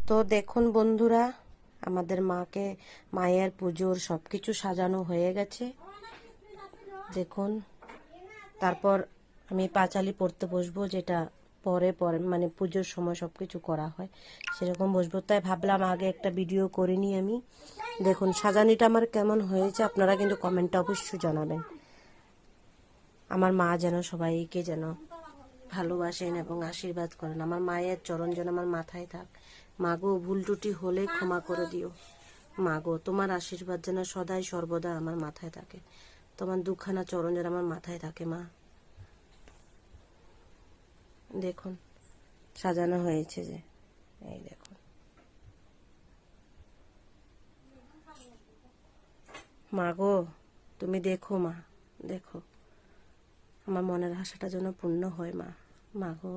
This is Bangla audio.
তো দেখুন বন্ধুরা, আমাদের মায়ের পুজোর সবকিছু সাজানো হয়ে গেছে। দেখুন, তারপর আমি পাঁচালি পড়তে বসবো, যেটা পরে পরে মানে পুজোর সময় সবকিছু করা হয় সেরকম বসবো। তাই ভাবলাম আগে একটা ভিডিও করে নিই আমি। দেখুন সাজানিটা আমার কেমন হয়েছে, আপনারা কিন্তু কমেন্টে অবশ্যই জানাবেন। আমার মা যেন সবাইকে যেন ভালোবাসেন এবং আশীর্বাদ করেন। আমার মায়ের চরণ যেন আমার মাথায় থাক। মা গো, ভুল ত্রুটি হলে ক্ষমা করে দিও। মা গো, তোমার আশীর্বাদ যেন সদাই সর্বদা আমার মাথায় থাকে। তোমার দুখানা চরণ যেন আমার মাথায় থাকে মা। দেখুন সাজানো হয়েছে যে, এই দেখুন। মা গো, তুমি দেখো মা, দেখো আমার মনের আশাটা যেন পূর্ণ হয় মা। মা গো।